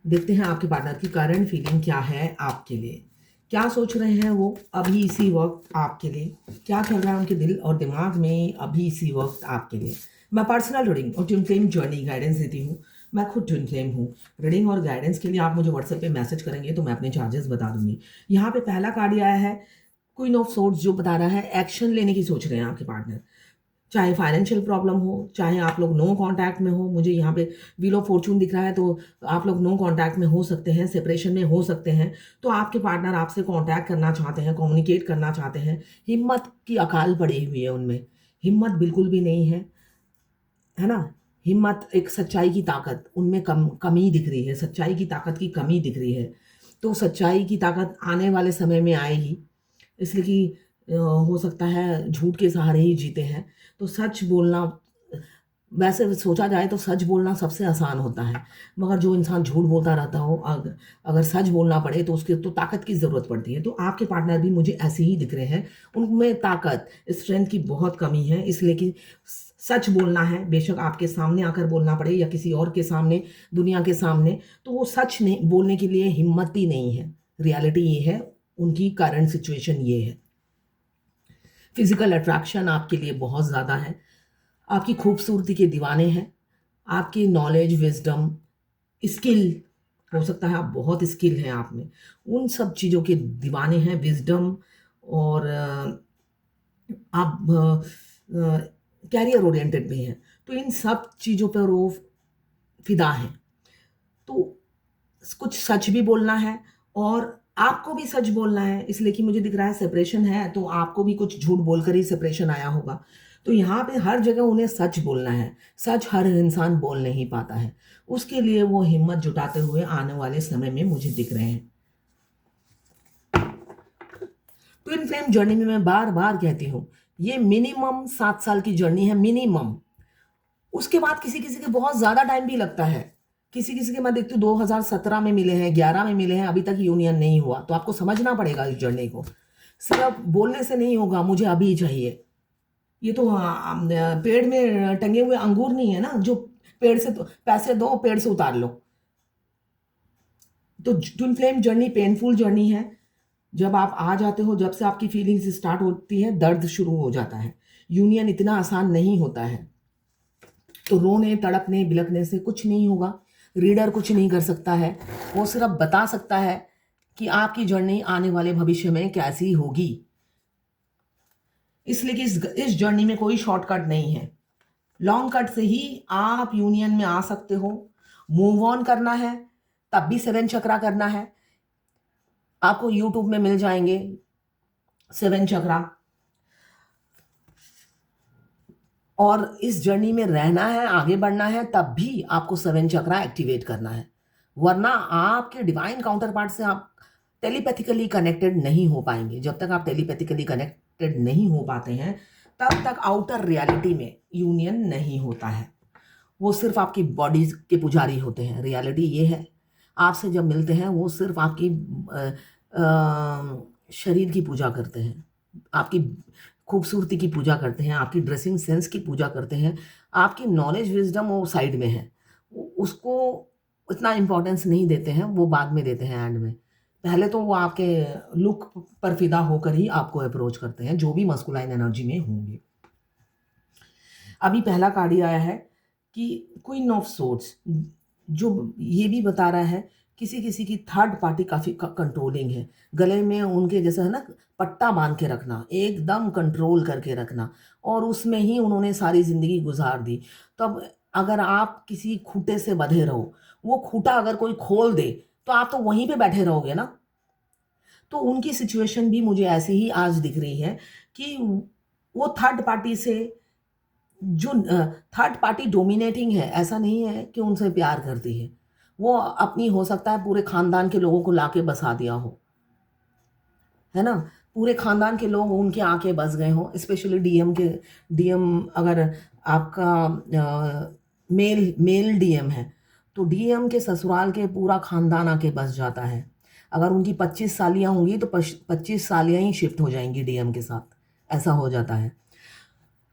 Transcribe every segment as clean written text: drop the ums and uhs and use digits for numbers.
देखते हैं आपके पार्टनर की करंट फीलिंग क्या है आपके लिए। क्या सोच रहे हैं वो अभी इसी वक्त आपके लिए, क्या चल रहा है उनके दिल और दिमाग में अभी इसी वक्त आपके लिए। मैं पर्सनल रीडिंग और ट्विन फ्लेम जर्नी गाइडेंस देती हूँ। मैं खुद ट्विन फ्लेम हूँ। रीडिंग और गाइडेंस के लिए आप मुझे व्हाट्सएप पे मैसेज करेंगे तो मैं अपने चार्जेस बता दूंगी। यहाँ पे पहला कार्ड आया है क्वीन ऑफ सोर्ड्स, जो बता रहा है एक्शन लेने की सोच रहे हैं आपके पार्टनर। चाहे फाइनेंशियल प्रॉब्लम हो, चाहे आप लोग नो कांटेक्ट में हो। मुझे यहाँ पे व्हील ऑफ फॉर्चून दिख रहा है, तो आप लोग नो कांटेक्ट में हो सकते हैं, सेपरेशन में हो सकते हैं। तो आपके पार्टनर आपसे कांटेक्ट करना चाहते हैं, कम्युनिकेट करना चाहते हैं। हिम्मत की अकाल पड़ी हुई है उनमें, हिम्मत बिल्कुल भी नहीं है ना। हिम्मत, एक सच्चाई की ताकत उनमें कमी दिख रही है, सच्चाई की ताकत की कमी दिख रही है। तो सच्चाई की ताकत आने वाले समय में आएगी, इसलिए कि हो सकता है झूठ के सहारे ही जीते हैं। तो सच बोलना, वैसे सोचा जाए तो सच बोलना सबसे आसान होता है, मगर जो इंसान झूठ बोलता रहता हो, अगर सच बोलना पड़े तो उसके तो ताकत की ज़रूरत पड़ती है। तो आपके पार्टनर भी मुझे ऐसे ही दिख रहे हैं, उनमें ताकत, स्ट्रेंथ की बहुत कमी है, इसलिए कि सच बोलना है। बेशक आपके सामने आकर बोलना पड़े या किसी और के सामने, दुनिया के सामने, तो वो सच नहीं बोलने के लिए हिम्मत ही नहीं है। रियलिटी ये है, उनकी करंट सिचुएशन ये है। फिजिकल अट्रैक्शन आपके लिए बहुत ज़्यादा है, आपकी खूबसूरती के दीवाने हैं, आपकी नॉलेज, विजडम, स्किल, हो सकता है आप बहुत स्किल हैं आप में, उन सब चीज़ों के दीवाने हैं। विजडम और आप कैरियर ओरिएंटेड भी हैं, तो इन सब चीज़ों पर वो फिदा हैं। तो कुछ सच भी बोलना है और आपको भी सच बोलना है, इसलिए कि मुझे दिख रहा है सेपरेशन है, तो आपको भी कुछ झूठ बोलकर ही सेपरेशन आया होगा। तो यहाँ पे हर जगह उन्हें सच बोलना है। सच हर इंसान बोल नहीं पाता है, उसके लिए वो हिम्मत जुटाते हुए आने वाले समय में मुझे दिख रहे हैं। ट्विन फ्लेम जर्नी में मैं बार बार कहती हूँ, ये मिनिमम 7 साल की जर्नी है, मिनिमम। उसके बाद किसी किसी के बहुत ज़्यादा टाइम भी लगता है। किसी किसी के मैं देखती हूँ 2017 में मिले हैं, 11 में मिले हैं, अभी तक यूनियन नहीं हुआ। तो आपको समझना पड़ेगा इस जर्नी को, सिर्फ बोलने से नहीं होगा मुझे अभी चाहिए। ये तो पेड़ में टंगे हुए अंगूर नहीं है ना, जो पेड़ से, तो पैसे दो पेड़ से उतार लो। तो twin flame journey painful journey है। जब आप आ जाते हो, जब से आपकी फीलिंग्स स्टार्ट होती है, दर्द शुरू हो जाता है। यूनियन इतना आसान नहीं होता है। तो रोने, तड़पने, बिलखने से कुछ नहीं होगा। रीडर कुछ नहीं कर सकता है, वो सिर्फ बता सकता है कि आपकी जर्नी आने वाले भविष्य में कैसी होगी। इसलिए कि इस जर्नी में कोई शॉर्टकट नहीं है। लॉन्ग कट से ही आप यूनियन में आ सकते हो। मूव ऑन करना है, तब भी 7 चक्रा करना है। आपको यूट्यूब में मिल जाएंगे 7 चक्रा। और इस जर्नी में रहना है, आगे बढ़ना है, तब भी आपको 7 चक्रा एक्टिवेट करना है। वरना आपके डिवाइन काउंटर पार्ट से आप टेलीपैथिकली कनेक्टेड नहीं हो पाएंगे। जब तक आप टेलीपैथिकली कनेक्टेड नहीं हो पाते हैं, तब तक आउटर रियलिटी में यूनियन नहीं होता है। वो सिर्फ आपकी बॉडी के पुजारी होते हैं। रियलिटी ये है, आपसे जब मिलते हैं वो सिर्फ आपकी शरीर की पूजा करते हैं, आपकी खूबसूरती की पूजा करते हैं, आपकी ड्रेसिंग सेंस की पूजा करते हैं। आपकी नॉलेज, विजडम वो साइड में है, उसको इतना इम्पोर्टेंस नहीं देते हैं, वो बाद में देते हैं एंड में। पहले तो वो आपके लुक पर फिदा होकर ही आपको अप्रोच करते हैं, जो भी मस्कुलाइन एनर्जी में होंगे। अभी पहला कार्ड ही आया है कि क्वीन ऑफ सोर्ड्स, जो ये भी बता रहा है किसी किसी की थर्ड पार्टी काफ़ी कंट्रोलिंग है। गले में उनके जैसा है ना, पट्टा बांध के रखना, एकदम कंट्रोल करके रखना, और उसमें ही उन्होंने सारी ज़िंदगी गुजार दी। तब अगर आप किसी खूटे से बंधे रहो, वो खूटा अगर कोई खोल दे तो आप तो वहीं पे बैठे रहोगे ना। तो उनकी सिचुएशन भी मुझे ऐसे ही आज दिख रही है कि वो थर्ड पार्टी से, जो थर्ड पार्टी डोमिनेटिंग है, ऐसा नहीं है कि उनसे प्यार करती है। वो अपनी, हो सकता है पूरे खानदान के लोगों को लाके बसा दिया हो, है ना। पूरे खानदान के लोग उनके आके बस गए हों, स्पेशली डीएम अगर आपका मेल मेल डीएम है, तो डीएम के ससुराल के पूरा खानदान आके बस जाता है। अगर उनकी 25 सालियाँ होंगी तो 25 सालियाँ ही शिफ्ट हो जाएंगी डीएम के साथ, ऐसा हो जाता है।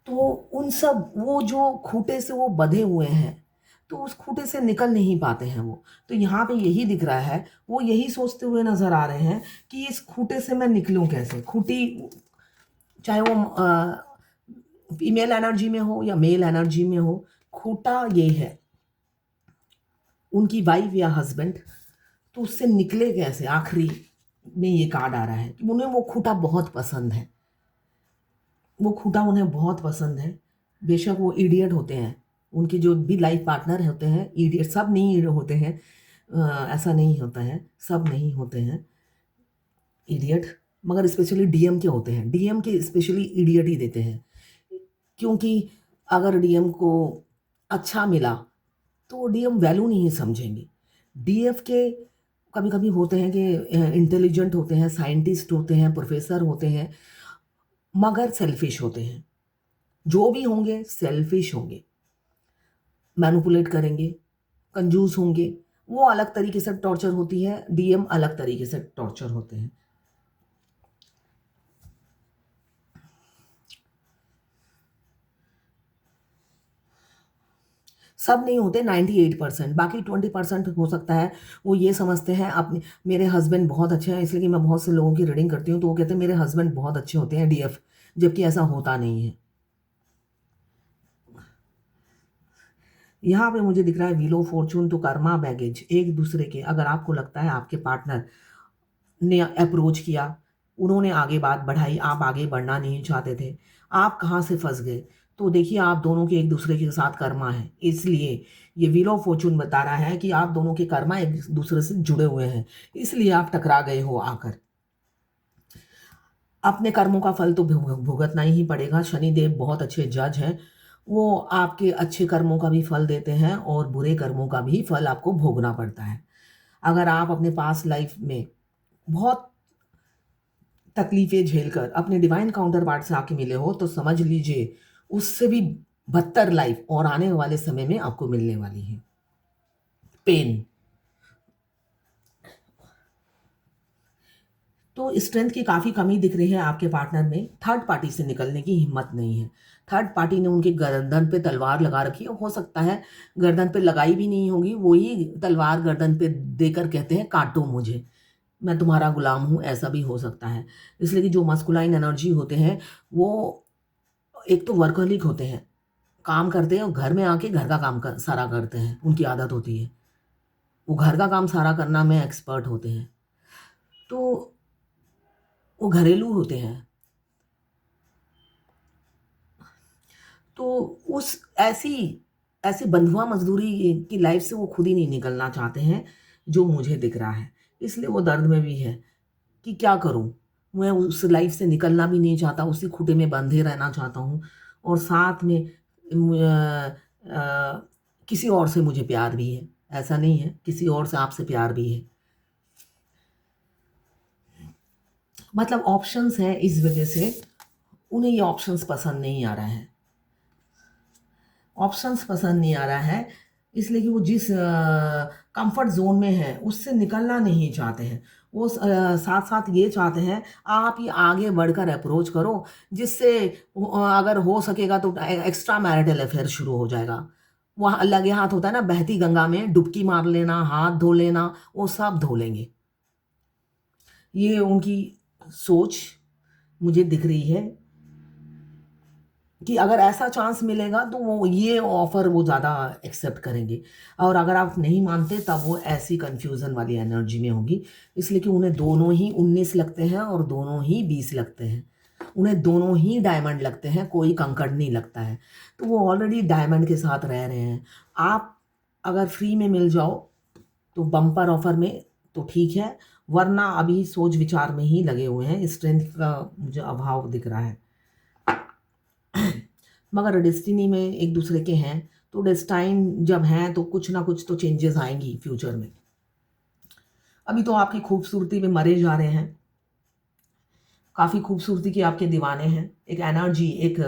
तो उन सब, वो जो खूंटे से वो बंधे हुए हैं, तो उस खूटे से निकल नहीं पाते हैं वो। तो यहाँ पे यही दिख रहा है, वो यही सोचते हुए नज़र आ रहे हैं कि इस खूटे से मैं निकलूँ कैसे। खूटी चाहे वो फीमेल एनर्जी में हो या मेल एनर्जी में हो, खूटा ये है उनकी वाइफ या हस्बैंड। तो उससे निकले कैसे, आखिरी में ये कार्ड आ रहा है कि उन्हें वो खूटा बहुत पसंद है, वो खूटा उन्हें बहुत पसंद है। बेशक वो इडियट होते हैं, उनके जो भी लाइफ पार्टनर होते हैं इडियट, सब नहीं होते हैं, ऐसा नहीं होता है, सब नहीं होते हैं इडियट, मगर स्पेशली डीएम के होते हैं। डीएम के स्पेशली इडियट ही देते हैं, क्योंकि अगर डीएम को अच्छा मिला तो डीएम वैल्यू नहीं समझेंगे। डीएफ के कभी कभी होते हैं कि इंटेलिजेंट होते हैं, साइंटिस्ट होते हैं, प्रोफेसर होते हैं, मगर सेल्फिश होते हैं। जो भी होंगे सेल्फिश होंगे, मैनिपुलेट करेंगे, कंजूस होंगे। वो अलग तरीके से टॉर्चर होती है, डीएम अलग तरीके से टॉर्चर होते हैं। सब नहीं होते, 98%, बाकी 20% हो सकता है वो ये समझते हैं अपने, मेरे हस्बैंड बहुत अच्छे हैं, इसलिए कि मैं बहुत से लोगों की रीडिंग करती हूँ तो वो कहते हैं मेरे हस्बैंड बहुत अच्छे होते हैं डीएफ, जबकि ऐसा होता नहीं है। यहाँ पे मुझे दिख रहा है wheel of fortune to karma baggage. एक दूसरे के, अगर आपको लगता है आपके पार्टनर ने अप्रोच किया, उन्होंने आगे बात बढ़ाई, आप आगे बढ़ना नहीं चाहते थे, आप कहाँ से फंस गए, तो देखिए आप दोनों के एक दूसरे के साथ कर्मा है। इसलिए ये व्हील ऑफ फॉर्चून बता रहा है कि आप दोनों के कर्मा एक दूसरे से जुड़े हुए हैं, इसलिए आप टकरा गए हो आकर। अपने कर्मों का फल तो भुगतना ही पड़ेगा। शनिदेव बहुत अच्छे जज हैं, वो आपके अच्छे कर्मों का भी फल देते हैं और बुरे कर्मों का भी फल आपको भोगना पड़ता है। अगर आप अपने पास्ट लाइफ में बहुत तकलीफ़ें झेलकर अपने डिवाइन काउंटर पार्ट से आके मिले हो, तो समझ लीजिए उससे भी बदतर लाइफ और आने वाले समय में आपको मिलने वाली है। पेन। तो स्ट्रेंथ की काफ़ी कमी दिख रही है आपके पार्टनर में। थर्ड पार्टी से निकलने की हिम्मत नहीं है। थर्ड पार्टी ने उनके गर्दन पे तलवार लगा रखी है, हो सकता है गर्दन पे लगाई भी नहीं होगी, वही तलवार गर्दन पे देकर कहते हैं काटो मुझे, मैं तुम्हारा गुलाम हूँ, ऐसा भी हो सकता है। इसलिए कि जो मस्कुलाइन एनर्जी होते हैं वो एक तो वर्कहोलिक होते हैं, काम करते हैं और घर में आके घर का काम सारा करते हैं, उनकी आदत होती है। वो घर का काम सारा करना में एक्सपर्ट होते हैं, तो वो घरेलू होते हैं। तो उस ऐसी ऐसी बंधुआ मजदूरी की लाइफ से वो खुद ही नहीं निकलना चाहते हैं, जो मुझे दिख रहा है। इसलिए वो दर्द में भी है कि क्या करूँ? मैं उस लाइफ से निकलना भी नहीं चाहता, उसी खूटे में बंधे रहना चाहता हूँ, और साथ में किसी और से मुझे प्यार भी है। ऐसा नहीं है, किसी और से आपसे प्यार भी है। मतलब ऑप्शंस हैं, इस वजह से उन्हें ये ऑप्शंस पसंद नहीं आ रहा है। ऑप्शंस पसंद नहीं आ रहा है, इसलिए कि वो जिस कंफर्ट जोन में है उससे निकलना नहीं चाहते हैं। वो साथ साथ ये चाहते हैं आप ये आगे बढ़कर अप्रोच करो, जिससे अगर हो सकेगा तो एक्स्ट्रा मैरिटल अफेयर शुरू हो जाएगा। वहाँ लगे हाथ होता है ना, बहती गंगा में डुबकी मार लेना, हाथ धो लेना, वो सब धो लेंगे। ये उनकी सोच मुझे दिख रही है कि अगर ऐसा चांस मिलेगा तो वो ये ऑफ़र वो ज़्यादा एक्सेप्ट करेंगे, और अगर आप नहीं मानते तब वो ऐसी कन्फ्यूज़न वाली एनर्जी में होगी। इसलिए कि उन्हें दोनों ही 19 लगते हैं और दोनों ही 20 लगते हैं। उन्हें दोनों ही डायमंड लगते हैं, कोई कंकड़ नहीं लगता है। तो वो ऑलरेडी डायमंड के साथ रह रहे हैं। आप अगर फ्री में मिल जाओ तो बम्पर ऑफ़र में तो ठीक है, वरना अभी सोच विचार में ही लगे हुए हैं। स्ट्रेंथ का मुझे अभाव दिख रहा है। मगर डेस्टिनी में एक दूसरे के हैं, तो डेस्टाइन जब हैं तो कुछ ना कुछ तो चेंजेस आएंगी फ्यूचर में। अभी तो आपकी खूबसूरती में मरे जा रहे हैं, काफ़ी खूबसूरती के आपके दीवाने हैं। एक एनर्जी, एक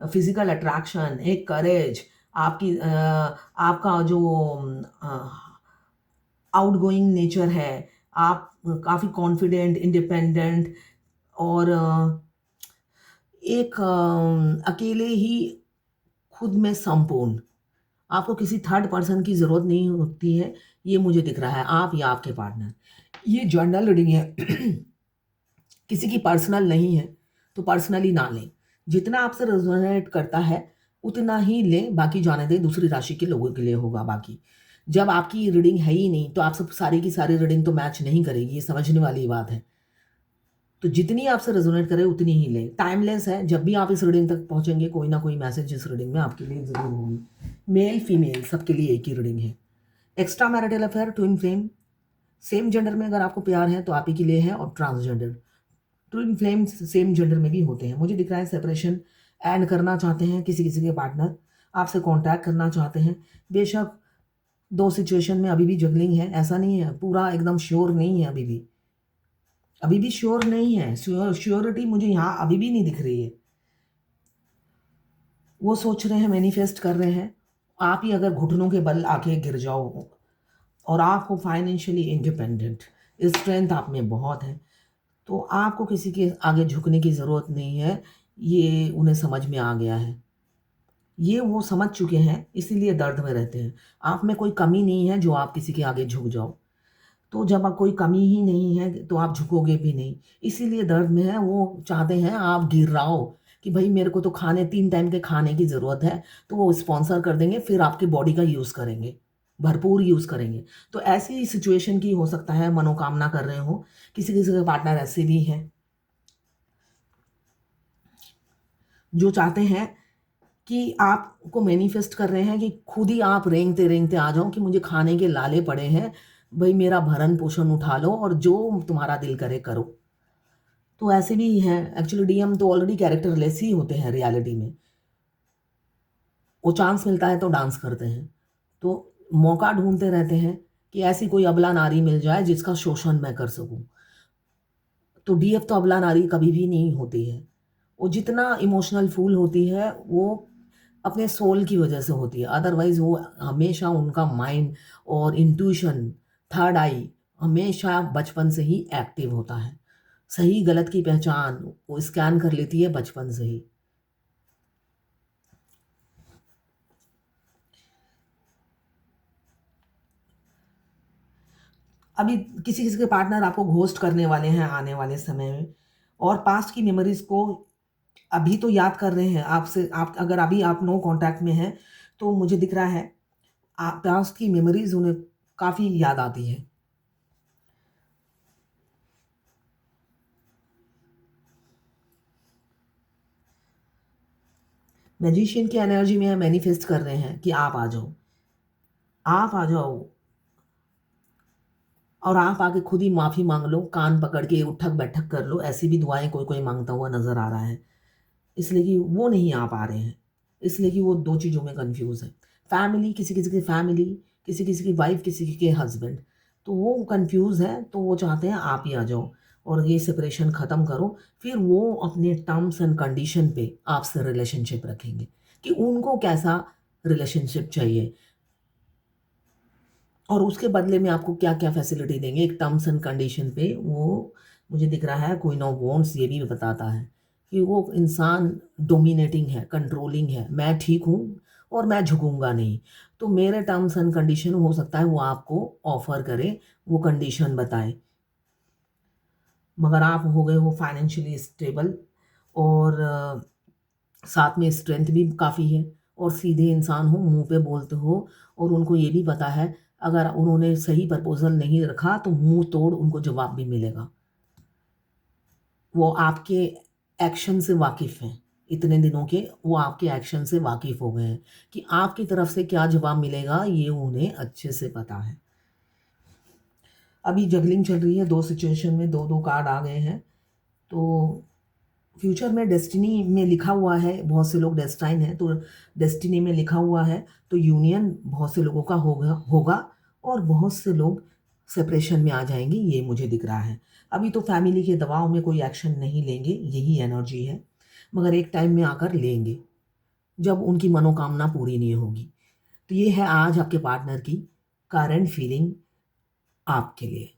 फिजिकल अट्रैक्शन, एक करेज, आपकी आपका जो आउटगोइंग नेचर है, आप काफ़ी कॉन्फिडेंट, इंडिपेंडेंट, और एक अकेले ही खुद में संपूर्ण, आपको किसी थर्ड पर्सन की ज़रूरत नहीं होती है, ये मुझे दिख रहा है, आप या आपके पार्टनर। ये जनरल रीडिंग है, किसी की पर्सनल नहीं है, तो पर्सनली ना लें। जितना आपसे रेजोनेट करता है उतना ही लें, बाकी जाने दें, दूसरी राशि के लोगों के लिए होगा बाकी। जब आपकी रीडिंग है ही नहीं, तो आप सब सारी की सारी रीडिंग तो मैच नहीं करेगी, ये समझने वाली बात है। तो जितनी आपसे रेजोनेट करे उतनी ही लें। टाइमलेस है, जब भी आप इस रीडिंग तक पहुँचेंगे, कोई ना कोई मैसेज इस रीडिंग में आपके लिए ज़रूर होगी। मेल, फीमेल सबके लिए एक ही रीडिंग है। Extra marital affair, twin flame, same gender में अगर आपको प्यार है तो आप ही के लिए है, और transgender. Twin flames same gender में भी होते हैं। मुझे दिख रहा है सेपरेशन एंड करना चाहते हैं किसी किसी के पार्टनर, आपसे कांटेक्ट करना चाहते हैं। बेशक दो सिचुएशन में अभी भी जगलिंग है, ऐसा नहीं है पूरा एकदम श्योर नहीं है, अभी भी श्योर नहीं है। श्योरिटी मुझे यहाँ अभी भी नहीं दिख रही है। वो सोच रहे हैं, मैनिफेस्ट कर रहे हैं, आप ही अगर घुटनों के बल आके गिर जाओ और आप हो फाइनेंशियली इंडिपेंडेंट, स्ट्रेंथ आप में बहुत है, तो आपको किसी के आगे झुकने की ज़रूरत नहीं है, ये उन्हें समझ में आ गया है। ये वो समझ चुके हैं, इसीलिए दर्द में रहते हैं। आप में कोई कमी नहीं है जो आप किसी के आगे झुक जाओ। तो जब आप कोई कमी ही नहीं है तो आप झुकोगे भी नहीं, इसीलिए दर्द में है। वो चाहते हैं आप गिर रहा हो कि भाई मेरे को तो 3 टाइम के खाने की ज़रूरत है, तो वो स्पॉन्सर कर देंगे, फिर आपकी बॉडी का यूज़ करेंगे, भरपूर यूज़ करेंगे। तो ऐसी सिचुएशन की हो सकता है मनोकामना कर रहे हो। किसी किसी के पार्टनर ऐसे भी हैं जो चाहते हैं कि आपको मैनिफेस्ट कर रहे हैं कि खुद ही आप रेंगते रेंगते आ जाओ कि मुझे खाने के लाले पड़े हैं, भाई मेरा भरण पोषण उठा लो और जो तुम्हारा दिल करे करो। तो ऐसे भी हैं। एक्चुअली डीएम तो ऑलरेडी कैरेक्टरलेस ही होते हैं रियलिटी में। वो चांस मिलता है तो डांस करते हैं, तो मौका ढूंढते रहते हैं कि ऐसी कोई अबला नारी मिल जाए जिसका शोषण मैं कर सकूं। तो डीएफ तो अबला नारी कभी भी नहीं होती है। वो जितना इमोशनल फूल होती है वो अपने सोल की वजह से होती है, अदरवाइज वो हमेशा उनका माइंड और इंट्यूशन, थर्ड आई हमेशा बचपन से ही एक्टिव होता है। सही गलत की पहचान वो स्कैन कर लेती है बचपन से ही। अभी किसी किसी के पार्टनर आपको घोस्ट करने वाले हैं आने वाले समय में, और पास्ट की मेमोरीज को अभी तो याद कर रहे हैं आपसे। आप अगर अभी आप नो कांटेक्ट में हैं तो मुझे दिख रहा है आप पास्ट की मेमोरीज उन्हें काफ़ी याद आती है। मैजिशियन की एनर्जी में मैनिफेस्ट कर रहे हैं कि आप आ जाओ, आप आ जाओ, और आप आके खुद ही माफ़ी मांग लो, कान पकड़ के उठक बैठक कर लो। ऐसी भी दुआएं कोई कोई मांगता हुआ नजर आ रहा है, इसलिए कि वो नहीं आ पा रहे हैं, इसलिए कि वो दो चीज़ों में कंफ्यूज है। फैमिली, किसी किसी की फैमिली, किसी किसी की वाइफ, किसी के हस्बैंड, तो वो कंफ्यूज है। तो वो चाहते हैं आप ही आ जाओ और ये सेपरेशन ख़त्म करो। फिर वो अपने टर्म्स एंड कंडीशन पे आपसे रिलेशनशिप रखेंगे कि उनको कैसा रिलेशनशिप चाहिए और उसके बदले में आपको क्या क्या फैसिलिटी देंगे। एक टर्म्स एंड कंडीशन पे वो मुझे दिख रहा है क्वीन ऑफ वॉन्ड्स ये भी बताता है कि वो इंसान डोमिनेटिंग है, कंट्रोलिंग है। मैं ठीक हूँ और मैं झुकूंगा नहीं, तो मेरे टर्म्स एंड कंडीशन हो सकता है वो आपको ऑफर करे, वो कंडीशन बताए। मगर आप हो गए हो फाइनेंशियली स्टेबल, और साथ में स्ट्रेंथ भी काफ़ी है, और सीधे इंसान हो, मुंह पे बोलते हो, और उनको ये भी पता है अगर उन्होंने सही प्रपोजल नहीं रखा तो मुंह तोड़ उनको जवाब भी मिलेगा। वो आपके एक्शन से वाकिफ़ हैं, इतने दिनों के वो आपके एक्शन से वाकिफ़ हो गए हैं कि आपकी तरफ से क्या जवाब मिलेगा ये उन्हें अच्छे से पता है। अभी जगलिंग चल रही है, दो सिचुएशन में दो दो कार्ड आ गए हैं। तो फ्यूचर में डेस्टिनी में लिखा हुआ है, बहुत से लोग डेस्टाइन हैं, तो डेस्टिनी में लिखा हुआ है तो यूनियन बहुत से लोगों का होगा और बहुत से लोग सेपरेशन में आ जाएंगे, ये मुझे दिख रहा है। अभी तो फैमिली के दबाव में कोई एक्शन नहीं लेंगे, यही एनर्जी है, मगर एक टाइम में आकर लेंगे जब उनकी मनोकामना पूरी नहीं होगी। तो ये है आज आपके पार्टनर की करंट फीलिंग आपके लिए।